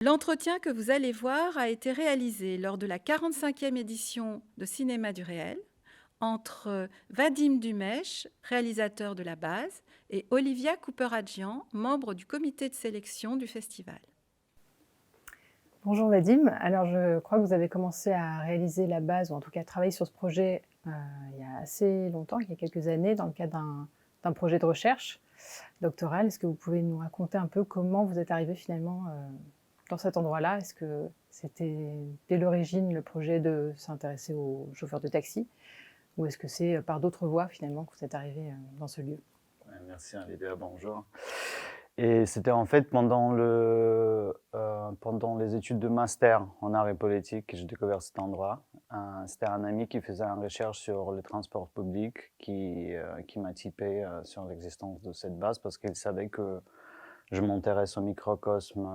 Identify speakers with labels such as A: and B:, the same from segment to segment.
A: L'entretien que vous allez voir a été réalisé lors de la 45e édition de Cinéma du Réel entre Vadim Dumèche, réalisateur de la base, et Olivia Cooper-Adjian, membre du comité de sélection du festival.
B: Bonjour Vadim, alors je crois que vous avez commencé à réaliser la base, ou en tout cas à travailler sur ce projet il y a assez longtemps, il y a quelques années, dans le cadre d'un projet de recherche doctorale. Est-ce que vous pouvez nous raconter un peu comment vous êtes arrivé finalement dans cet endroit-là? Est-ce que c'était dès l'origine le projet de s'intéresser aux chauffeurs de taxi, ou est-ce que c'est par d'autres voies finalement que vous êtes arrivé dans ce lieu?
C: Merci Olivia, bonjour. Et c'était en fait pendant les études de master en arts et politique que j'ai découvert cet endroit. C'était un ami qui faisait une recherche sur les transports publics qui m'a typé sur l'existence de cette base parce qu'il savait que je m'intéresse au microcosme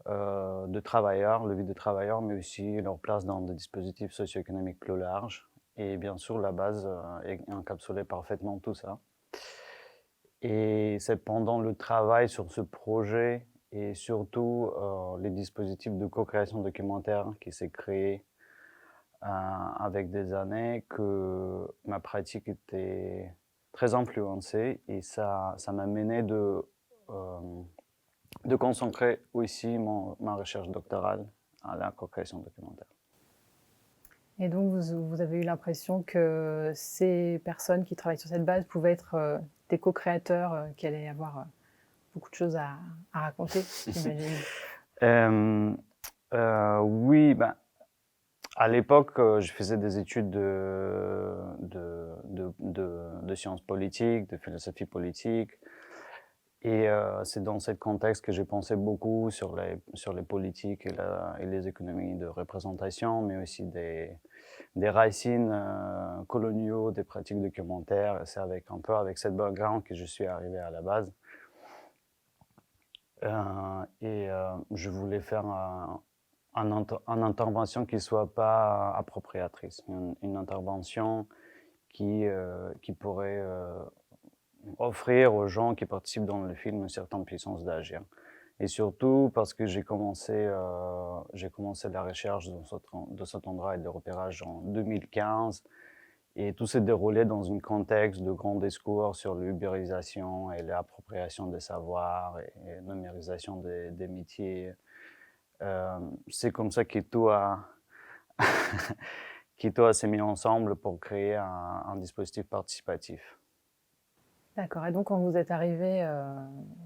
C: de travailleurs, le vie des travailleurs, mais aussi leur place dans des dispositifs socio-économiques plus larges. Et bien sûr, la base encapsulait parfaitement tout ça. Et c'est pendant le travail sur ce projet et surtout les dispositifs de co-création documentaire qui s'est créé avec des années que ma pratique était très influencée et ça m'a mené de concentrer aussi ma recherche doctorale à la co-création documentaire.
B: Et donc vous avez eu l'impression que ces personnes qui travaillent sur cette base pouvaient être des co-créateurs qui allaient avoir beaucoup de choses à raconter, j'imagine.
C: Oui, ben, à l'époque, je faisais des études de sciences politiques, de philosophie politique. Et c'est dans ce contexte que j'ai pensé beaucoup sur les politiques et les économies de représentation, mais aussi des racines coloniaux, des pratiques documentaires. C'est un peu avec cette background que je suis arrivé à la base. Je voulais faire une intervention qui ne soit pas appropriatrice, une intervention qui pourrait offrir aux gens qui participent dans le film une certaine puissance d'agir. Et surtout parce que j'ai commencé la recherche de cet endroit et de repérage en 2015 et tout s'est déroulé dans un contexte de grands discours sur l'ubérisation et l'appropriation des savoirs et numérisation des métiers. C'est comme ça que tout a s'est mis ensemble pour créer un dispositif participatif.
B: D'accord. Et donc quand vous êtes arrivé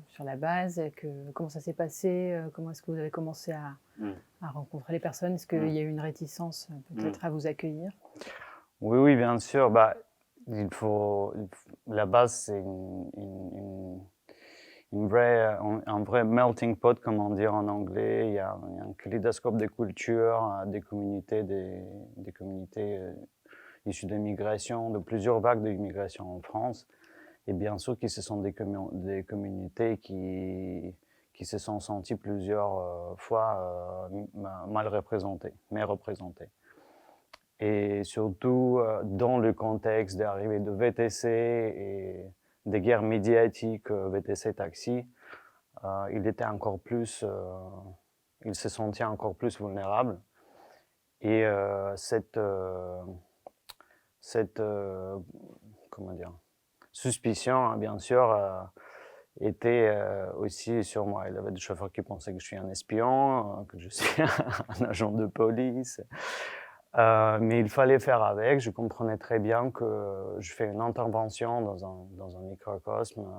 B: sur la base, comment ça s'est passé? Comment est-ce que vous avez commencé à rencontrer les personnes? Est-ce qu'il y a eu une réticence peut-être à vous accueillir?
C: Oui, oui, bien sûr. Bah, la base, c'est un vrai melting pot, comme on dit en anglais. Il y a un kaléidoscope de cultures, des communautés, des communautés issues de migration, de plusieurs vagues d'immigration en France. Et bien sûr, qui ce sont des communautés qui se sont senties plusieurs fois mal représentées, mais représentées. Et surtout, dans le contexte d'arrivée de VTC et des guerres médiatiques VTC-taxi, il se sentait encore plus vulnérable. Et comment dire, suspicion, hein, bien sûr, était aussi sur moi. Il y avait des chauffeurs qui pensaient que je suis un espion, que je suis un agent de police. Mais il fallait faire avec. Je comprenais très bien que je fais une intervention dans un microcosme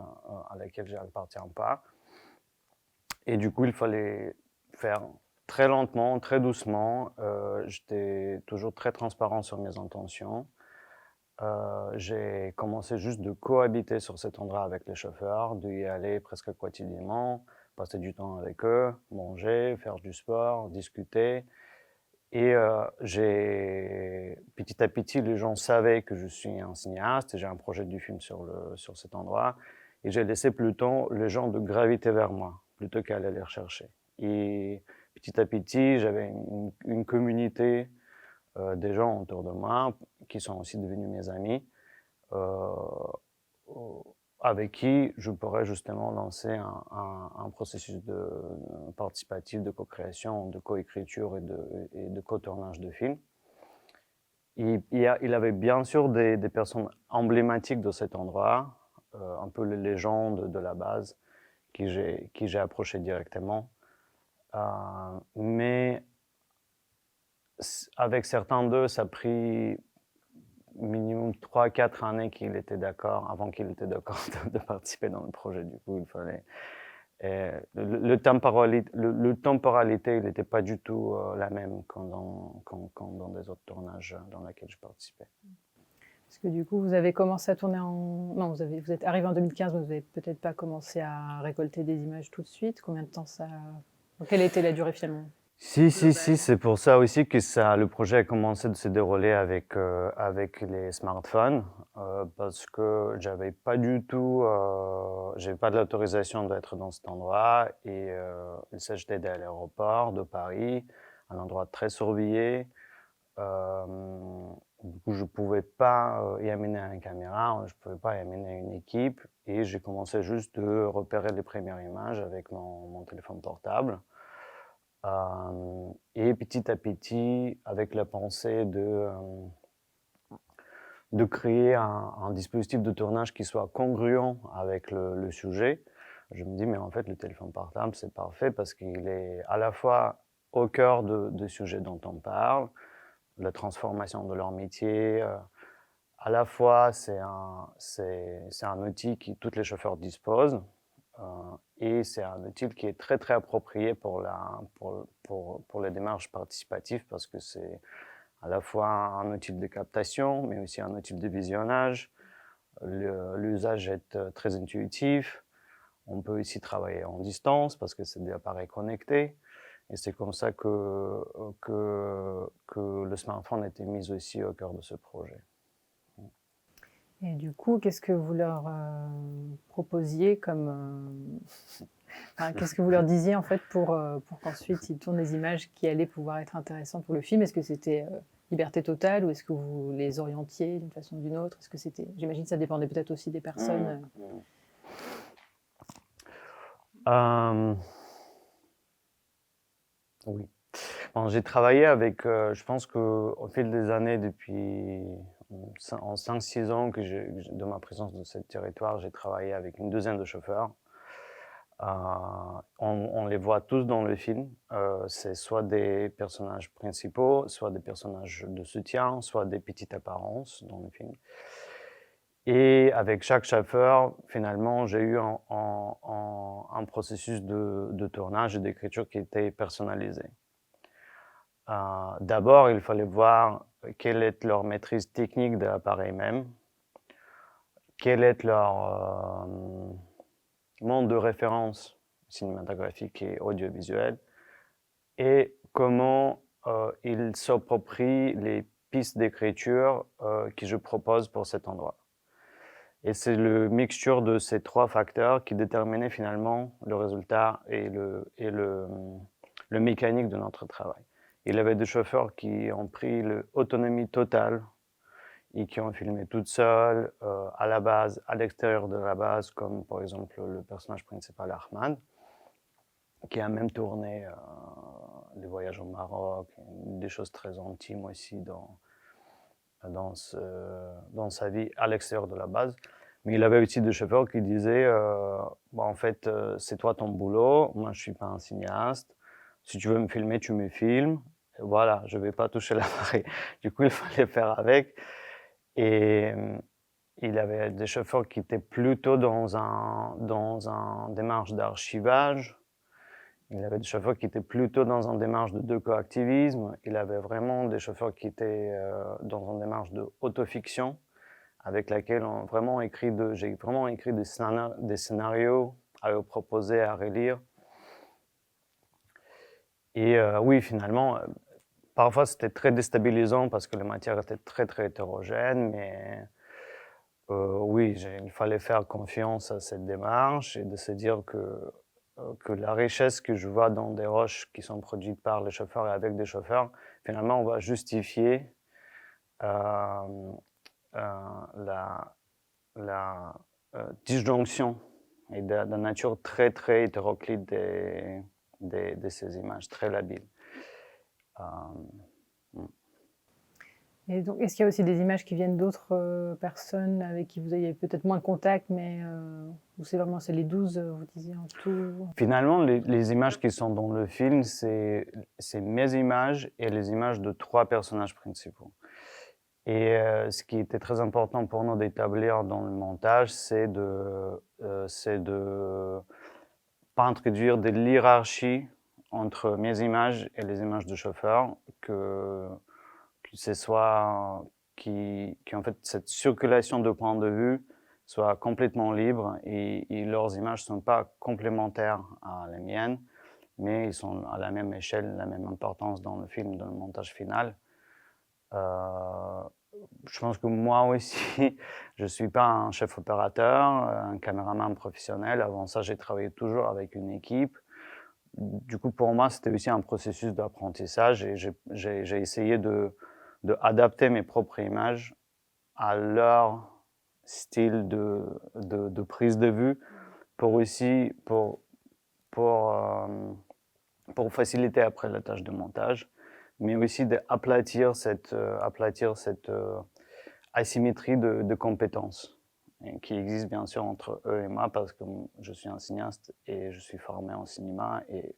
C: à laquelle je n'appartiens pas. Et du coup, il fallait faire très lentement, très doucement. J'étais toujours très transparent sur mes intentions. J'ai commencé juste de cohabiter sur cet endroit avec les chauffeurs, d'y aller presque quotidiennement, passer du temps avec eux, manger, faire du sport, discuter. Et petit à petit, les gens savaient que je suis un cinéaste et j'ai un projet du film sur cet endroit. Et j'ai laissé plutôt les gens de graviter vers moi, plutôt qu'aller les rechercher. Et petit à petit, j'avais une communauté des gens autour de moi qui sont aussi devenus mes amis. avec qui je pourrais justement lancer un processus participatif de co-création, de co-écriture et de co-tournage de films. Il avait bien sûr des personnes emblématiques de cet endroit, un peu les légendes de la base, qui j'ai approché directement. Mais avec certains d'eux, ça a pris minimum 3-4 années qu'il était d'accord, avant qu'il était d'accord de participer dans le projet. Du coup, il fallait... Le temporalité, il n'était pas du tout la même quand dans des autres tournages dans lesquels je participais.
B: Parce que du coup, vous avez commencé à tourner en... Non, vous êtes arrivé en 2015, mais vous n'avez peut-être pas commencé à récolter des images tout de suite. Combien de temps ça... Quelle était la durée finalement?
C: Si, c'est pour ça aussi que le projet a commencé de se dérouler avec les smartphones, parce que j'avais pas de l'autorisation d'être dans cet endroit, et il s'agissait d'aller à l'aéroport de Paris, un endroit très surveillé. Du coup, je pouvais pas y amener une caméra, je pouvais pas y amener une équipe, et j'ai commencé juste de repérer les premières images avec mon téléphone portable. Et petit à petit, avec la pensée de créer un dispositif de tournage qui soit congruent avec le sujet, je me dis, mais en fait, le téléphone portable, c'est parfait parce qu'il est à la fois au cœur du sujet dont on parle, la transformation de leur métier. À la fois, c'est un outil que tous les chauffeurs disposent. Et c'est un outil qui est très très approprié pour les démarches participatives, parce que c'est à la fois un outil de captation, mais aussi un outil de visionnage. L'usage est très intuitif. On peut aussi travailler en distance parce que c'est des appareils connectés. Et c'est comme ça que le smartphone a été mis aussi au cœur de ce projet.
B: Et du coup, qu'est-ce que vous leur proposiez comme... Enfin, qu'est-ce que vous leur disiez en fait pour qu'ensuite ils tournent des images qui allaient pouvoir être intéressantes pour le film? Est-ce que c'était liberté totale, ou est-ce que vous les orientiez d'une façon ou d'une autre? Est-ce que c'était... J'imagine que ça dépendait peut-être aussi des personnes.
C: Oui. Bon, j'ai travaillé avec, je pense qu'au fil des années, depuis en 5-6 ans de ma présence dans ce territoire, j'ai travaillé avec une douzaine de chauffeurs. On les voit tous dans le film. C'est soit des personnages principaux, soit des personnages de soutien, soit des petites apparences dans le film. Et avec chaque chauffeur, finalement, j'ai eu un processus de tournage et d'écriture qui était personnalisé. D'abord, il fallait voir quelle est leur maîtrise technique de l'appareil même, quel est leur monde de référence cinématographique et audiovisuel, et comment ils s'approprient les pistes d'écriture que je propose pour cet endroit. Et c'est le mixture de ces 3 facteurs qui déterminait finalement le résultat et le mécanique de notre travail. Il y avait des chauffeurs qui ont pris l'autonomie totale et qui ont filmé toutes seules, à la base, à l'extérieur de la base, comme par exemple le personnage principal Ahmad, qui a même tourné les voyages au Maroc, des choses très intimes aussi dans sa vie à l'extérieur de la base. Mais il avait aussi des chauffeurs qui disaient en fait, c'est toi ton boulot, moi je suis pas un cinéaste, si tu veux me filmer, tu me filmes, et voilà, je vais pas toucher l'appareil. Du coup, il fallait faire avec. Et il avait des chauffeurs qui étaient plutôt dans un démarche d'archivage. Il avait des chauffeurs qui étaient plutôt dans une démarche de co-activisme. Il avait vraiment des chauffeurs qui étaient dans une démarche d'autofiction, avec laquelle j'ai vraiment écrit des scénarios à eux proposer, à relire. Et oui, finalement, parfois c'était très déstabilisant parce que les matières étaient très très hétérogènes, mais oui, il fallait faire confiance à cette démarche et de se dire que la richesse que je vois dans des roches qui sont produites par les chauffeurs et avec des chauffeurs, finalement, on va justifier disjonction et de la nature très, très hétéroclite de ces images, très labiles.
B: Et donc, est-ce qu'il y a aussi des images qui viennent d'autres personnes avec qui vous avez peut-être moins de contact, mais ou c'est vraiment les 12, vous disiez en tout?
C: Finalement, les images qui sont dans le film, c'est mes images et les images de 3 personnages principaux. Et ce qui était très important pour nous d'établir dans le montage, c'est de pas introduire de hiérarchie entre mes images et les images du chauffeur, que ce soit en fait cette circulation de points de vue soit complètement libre et leurs images ne sont pas complémentaires à les miennes, mais ils sont à la même échelle, la même importance dans le film, dans le montage final. Je pense que moi aussi, je ne suis pas un chef opérateur, un caméraman professionnel. Avant ça, j'ai travaillé toujours avec une équipe. Du coup, pour moi, c'était aussi un processus d'apprentissage et j'ai essayé de adapter mes propres images à leur style de prise de vue pour aussi pour faciliter après la tâche de montage, mais aussi d'aplatir cette asymétrie de compétences qui existe bien sûr entre eux et moi parce que je suis un cinéaste et je suis formé en cinéma et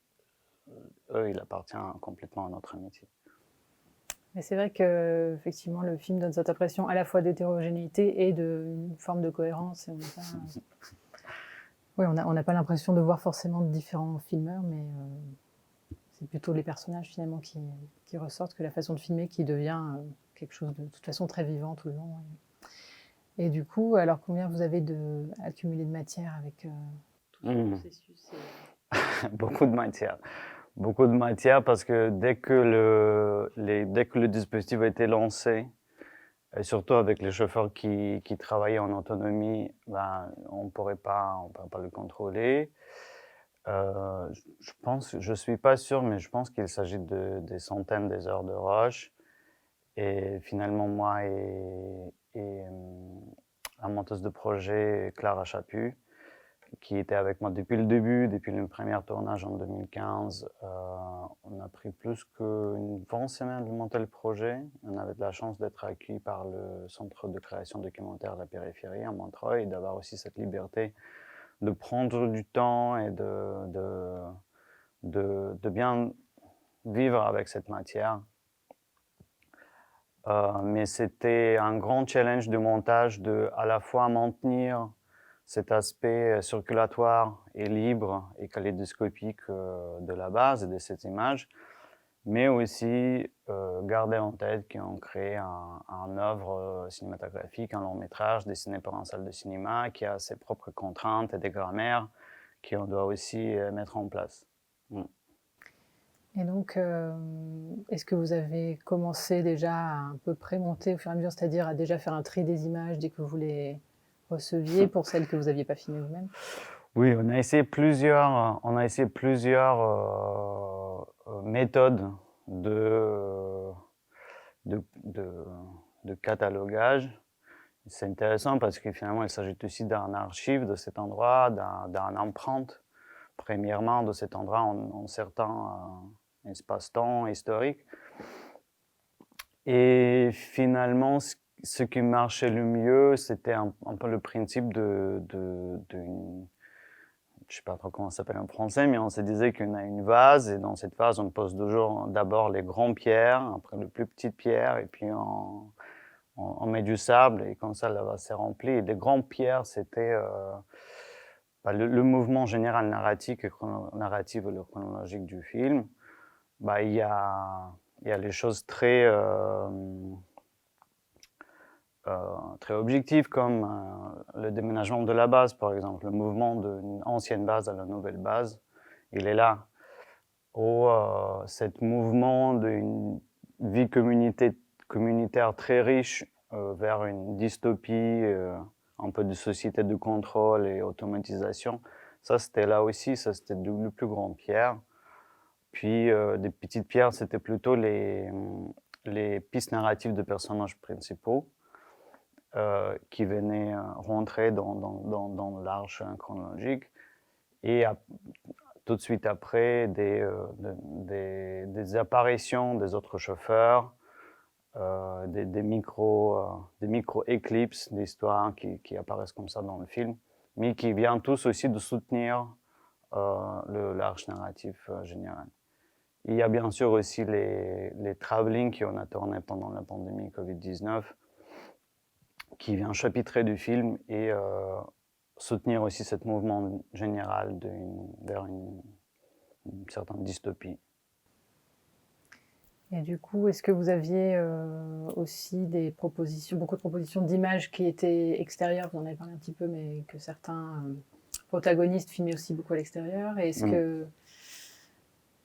C: eux, il appartient complètement à notre métier.
B: Mais c'est vrai que effectivement, le film donne cette impression à la fois d'hétérogénéité et d'une forme de cohérence. Et on n'a pas l'impression de voir forcément de différents filmeurs, mais c'est plutôt les personnages finalement qui ressortent que la façon de filmer qui devient quelque chose de toute façon très vivant tout le long. Et du coup, alors combien vous avez accumulé de matière avec tout ce processus
C: Beaucoup de matière. Beaucoup de matière parce que dès que le dispositif a été lancé, et surtout avec les chauffeurs qui travaillaient en autonomie, ben, on ne pourrait pas le contrôler. Je suis pas sûr, mais je pense qu'il s'agit des centaines des heures de rush. Et finalement, moi et la monteuse de projet, Clara Chaput, qui était avec moi depuis le début, depuis le premier tournage en 2015. On a pris plus qu'une bonne semaine de monter le projet. On avait de la chance d'être accueillis par le Centre de création documentaire de la périphérie à Montreuil et d'avoir aussi cette liberté de prendre du temps et de bien vivre avec cette matière. Mais c'était un grand challenge de montage de à la fois maintenir cet aspect circulatoire et libre et kaléidoscopique de la base et de cette image, mais aussi garder en tête qu'on crée un œuvre cinématographique, un long métrage dessiné par une salle de cinéma qui a ses propres contraintes et des grammaires qu'on doit aussi mettre en place.
B: Et donc, est-ce que vous avez commencé déjà à un peu prémonter au fur et à mesure, c'est-à-dire à déjà faire un tri des images dès que vous les receviez pour celles que vous n'aviez pas filmées vous-même?
C: Oui, on a essayé plusieurs méthodes de catalogage. C'est intéressant parce que finalement, il s'agit aussi d'un archive de cet endroit, d'un empreinte, premièrement, de cet endroit en certains espace-temps historique. Et finalement, ce qui marchait le mieux, c'était un peu le principe je ne sais pas trop comment ça s'appelle en français, mais on se disait qu'on a une vase, et dans cette vase, on pose toujours d'abord les grandes pierres, après les plus petites pierres, et puis on met du sable, et comme ça, la vase s'est remplie. Et les grandes pierres, c'était le mouvement général narratif et chronologique du film. Il y a les choses très objectives comme le déménagement de la base, par exemple, le mouvement d'une ancienne base à la nouvelle base, il est là. Ou ce mouvement d'une vie communautaire très riche vers une dystopie, un peu de société de contrôle et automatisation. Ça, c'était là aussi, ça c'était les plus grandes pierres. Puis des petites pierres, c'était plutôt les pistes narratives de personnages principaux. qui venaient rentrer dans l'arche chronologique. Et tout de suite après, des apparitions des autres chauffeurs, des micro-éclipses d'histoires qui apparaissent comme ça dans le film, mais qui viennent tous aussi de soutenir l'arche narrative générale. Il y a bien sûr aussi les travelling qu'on a tourné pendant la pandémie Covid-19, qui vient chapitrer du film et soutenir aussi ce mouvement général vers une certaine dystopie.
B: Et du coup, est-ce que vous aviez aussi beaucoup de propositions d'images qui étaient extérieures? Vous en avez parlé un petit peu, mais que certains protagonistes filmaient aussi beaucoup à l'extérieur. Et est-ce que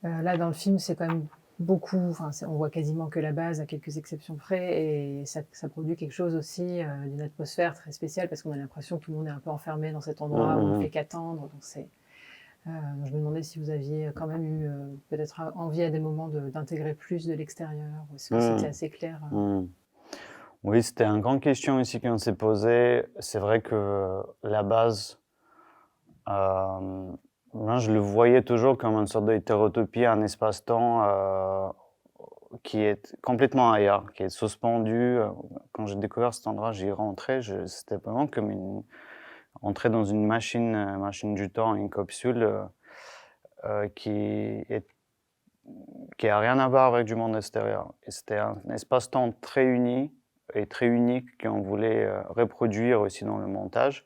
B: là, dans le film, c'est quand même beaucoup, on voit quasiment que la base, à quelques exceptions près, et ça produit quelque chose aussi d'une atmosphère très spéciale, parce qu'on a l'impression que tout le monde est un peu enfermé dans cet endroit où on ne fait qu'attendre. Donc je me demandais si vous aviez quand même eu peut-être envie à des moments d'intégrer plus de l'extérieur, ou est-ce que c'était assez clair
C: Oui, c'était une grande question aussi qu'on s'est posée. C'est vrai que la base, moi je le voyais toujours comme une sorte d'hétérotopie, un espace-temps qui est complètement ailleurs, qui est suspendu. Quand j'ai découvert cet endroit, j'y rentrais, c'était vraiment comme entrer dans une machine du temps, une capsule qui a rien à voir avec du monde extérieur. Et c'était un espace-temps très uni et très unique qu'on voulait reproduire aussi dans le montage,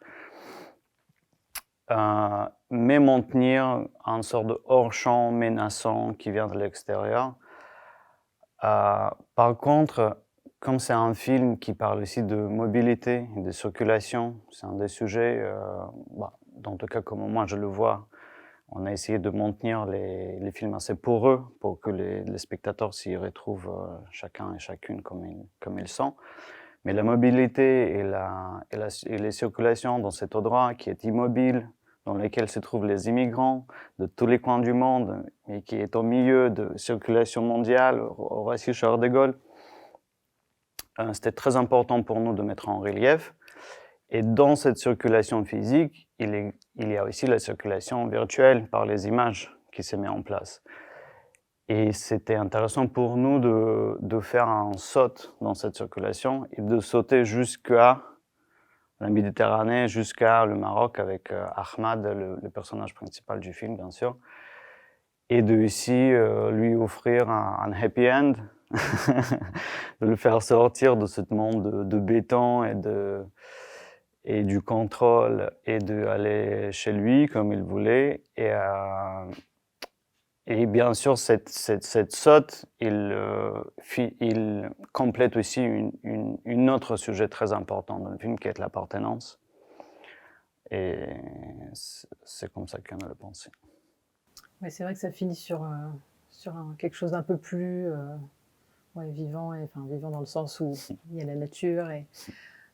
C: mais maintenir une sorte de hors-champ menaçant qui vient de l'extérieur. Par contre, comme c'est un film qui parle aussi de mobilité et de circulation, c'est un des sujets, dans tout cas comme moi je le vois, on a essayé de maintenir les films assez poreux pour que les spectateurs s'y retrouvent chacun et chacune comme ils sont. Mais la mobilité et les circulations dans cet endroit qui est immobile, dans lequel se trouvent les immigrants de tous les coins du monde, et qui est au milieu de circulation mondiale, au Roissy-Charles de Gaulle, c'était très important pour nous de mettre en relief. Et dans cette circulation physique, il y a aussi la circulation virtuelle par les images qui se met en place. Et c'était intéressant pour nous de faire un saut dans cette circulation et de sauter jusqu'à la Méditerranée, jusqu'à le Maroc avec Ahmad, le personnage principal du film, bien sûr, et de ici lui offrir un happy end, de le faire sortir de ce monde de béton et du contrôle, et d'aller chez lui comme il voulait. Et bien sûr, cette saute, il complète aussi une autre sujet très important dans le film, qui est l'appartenance. Et c'est comme ça qu'on a pensé.
B: Oui, c'est vrai que ça finit sur quelque chose d'un peu plus vivant, vivant dans le sens où il y a la nature.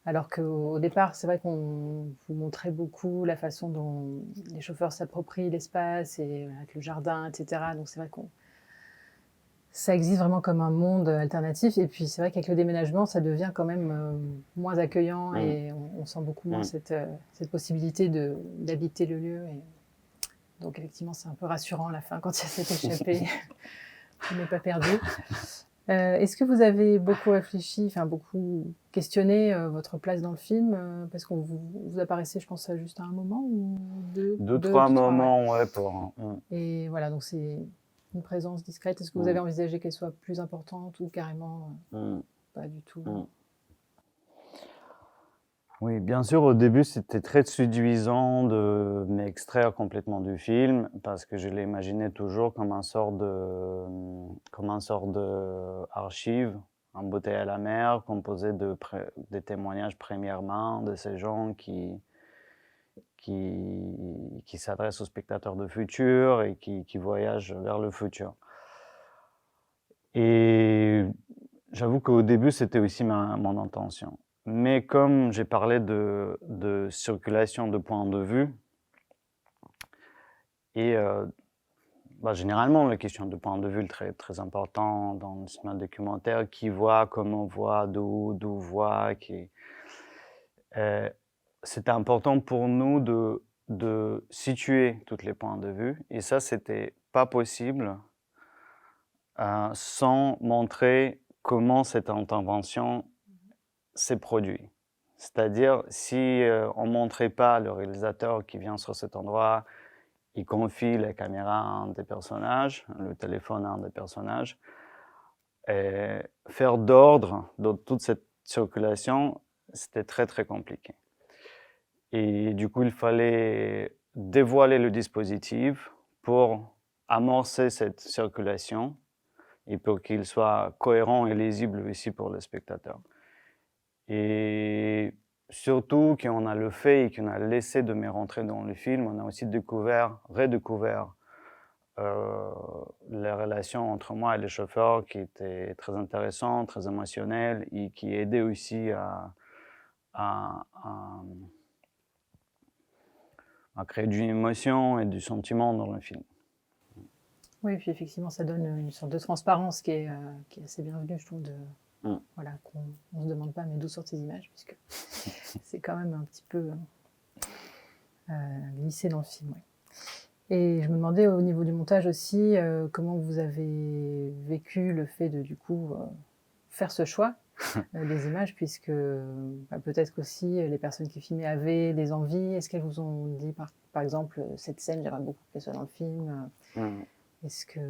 B: Alors qu'au départ, c'est vrai qu'on vous montrait beaucoup la façon dont les chauffeurs s'approprient l'espace, et avec le jardin, etc. Donc c'est vrai que ça existe vraiment comme un monde alternatif. Et puis c'est vrai qu'avec le déménagement, ça devient quand même moins accueillant, et on sent beaucoup moins cette possibilité d'habiter le lieu. Et donc effectivement, c'est un peu rassurant à la fin quand il y a cette échappée qui n'est pas perdue. Est-ce que vous avez beaucoup réfléchi, beaucoup questionné votre place dans le film, parce qu'on vous apparaissait, je pense, juste à un moment ou deux,
C: trois moments,
B: ouais.
C: Ouais.
B: Et voilà, donc c'est une présence discrète. Est-ce que vous avez envisagé qu'elle soit plus importante ou carrément pas du tout
C: Oui, bien sûr, au début, c'était très séduisant de m'extraire complètement du film, parce que je l'imaginais toujours comme un sort d'archive, embouteillé à la mer, composé des témoignages première main de ces gens qui s'adressent aux spectateurs du futur et qui voyagent vers le futur. Et j'avoue qu'au début, c'était aussi mon intention. Mais comme j'ai parlé de circulation de points de vue, et généralement, la question de point de vue est très, très importante dans le cinéma documentaire, qui voit, comment voit, d'où voit, C'était important pour nous de situer tous les points de vue et ça, c'était pas possible sans montrer comment cette intervention s'est produite. C'est-à-dire, si on ne montrait pas le réalisateur qui vient sur cet endroit, il confie la caméra à un des personnages, le téléphone à un des personnages, et faire d'ordre dans toute cette circulation, c'était très très compliqué. Et du coup, il fallait dévoiler le dispositif pour amorcer cette circulation et pour qu'il soit cohérent et lisible aussi pour le spectateur. Et surtout, quand on a le fait et qu'on a laissé de me rentrer dans le film, on a aussi redécouvert la relation entre moi et le chauffeur qui était très intéressante, très émotionnelle et qui aidait aussi à créer d'une émotion et du sentiment dans le film.
B: Oui, puis effectivement, ça donne une sorte de transparence qui est assez bienvenue, je trouve, voilà, qu'on ne se demande pas, mais d'où sortent ces images, puisque c'est quand même un petit peu glissé dans le film. Ouais. Et je me demandais au niveau du montage aussi, comment vous avez vécu le fait de, du coup, faire ce choix des images, puisque peut-être qu'aussi les personnes qui filmaient avaient des envies. Est-ce qu'elles vous ont dit, par exemple, cette scène, j'aimerais beaucoup qu'elle soit dans le film Est-ce que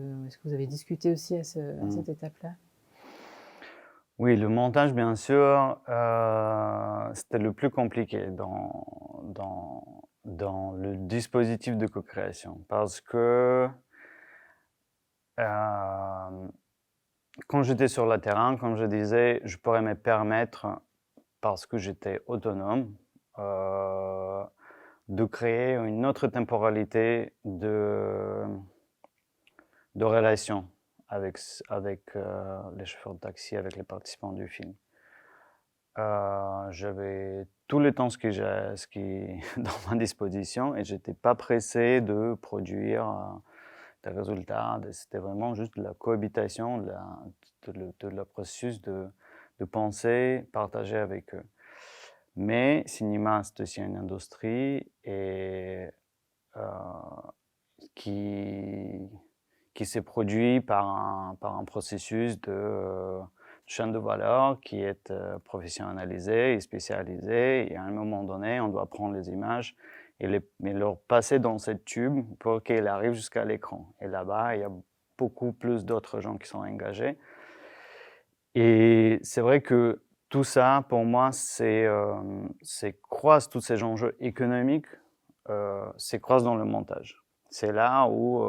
B: vous avez discuté aussi à cette étape-là?
C: Oui, le montage, bien sûr, c'était le plus compliqué dans le dispositif de co-création parce que quand j'étais sur le terrain, comme je disais, je pourrais me permettre, parce que j'étais autonome, de créer une autre temporalité de relation avec les chauffeurs de taxi, avec les participants du film. J'avais tout le temps ce qui est dans ma disposition et j'étais pas pressé de produire des résultats. C'était vraiment juste de la cohabitation, de la processus de penser, partager avec eux. Mais cinéma, c'est aussi une industrie et qui s'est produit par un processus de chaîne de valeur qui est professionnalisé et spécialisé. Et à un moment donné, on doit prendre les images et leur passer dans cette tube pour qu'elles arrivent jusqu'à l'écran. Et là-bas, il y a beaucoup plus d'autres gens qui sont engagés. Et c'est vrai que tout ça, pour moi, c'est croise tous ces enjeux économiques, c'est croise dans le montage. C'est là où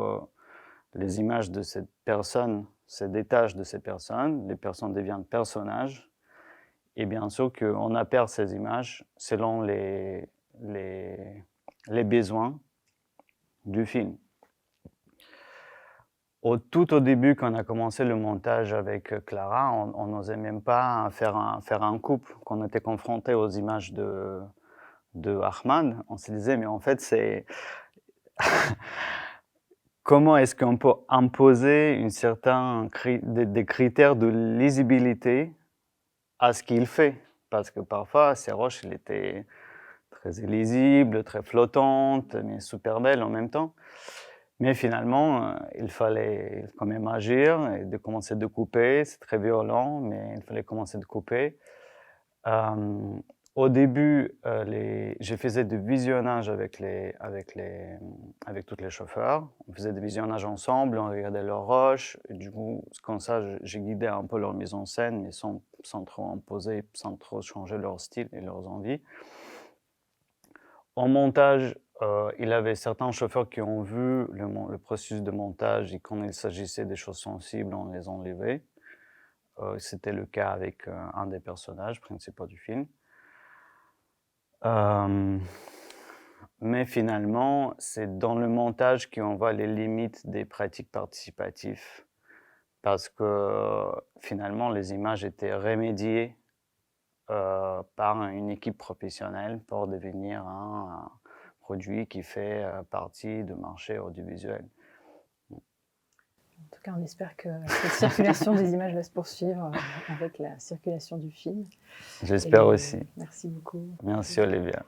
C: les images de cette personne se détachent de ces personnes, les personnes deviennent personnages, et bien sûr qu'on apporte ces images selon les besoins du film. Tout au début, quand on a commencé le montage avec Clara, on n'osait même pas faire un couple. Quand on était confronté aux images de Ahmad, on se disait, mais en fait, c'est comment est-ce qu'on peut imposer des critères de lisibilité à ce qu'il fait? Parce que parfois, Séroche, il était très illisible, très flottante, mais super belle en même temps. Mais finalement, il fallait quand même agir et de commencer de couper. C'est très violent, mais il fallait commencer de couper. Au début, je faisais du visionnage avec tous les chauffeurs. On faisait des visionnages ensemble, on regardait leurs rushs. Du coup, comme ça, j'ai guidé un peu leur mise en scène, mais sans trop imposer, sans trop changer leur style et leurs envies. En montage, il y avait certains chauffeurs qui ont vu le processus de montage et quand il s'agissait des choses sensibles, on les enlevait. C'était le cas avec un des personnages principaux du film. Mais finalement, c'est dans le montage qu'on voit les limites des pratiques participatives parce que finalement, les images étaient remédiées par une équipe professionnelle pour devenir un produit qui fait partie du marché audiovisuel.
B: En tout cas, on espère que cette circulation des images va se poursuivre avec la circulation du film.
C: J'espère
B: Et
C: aussi.
B: merci beaucoup.
C: Merci Olivia.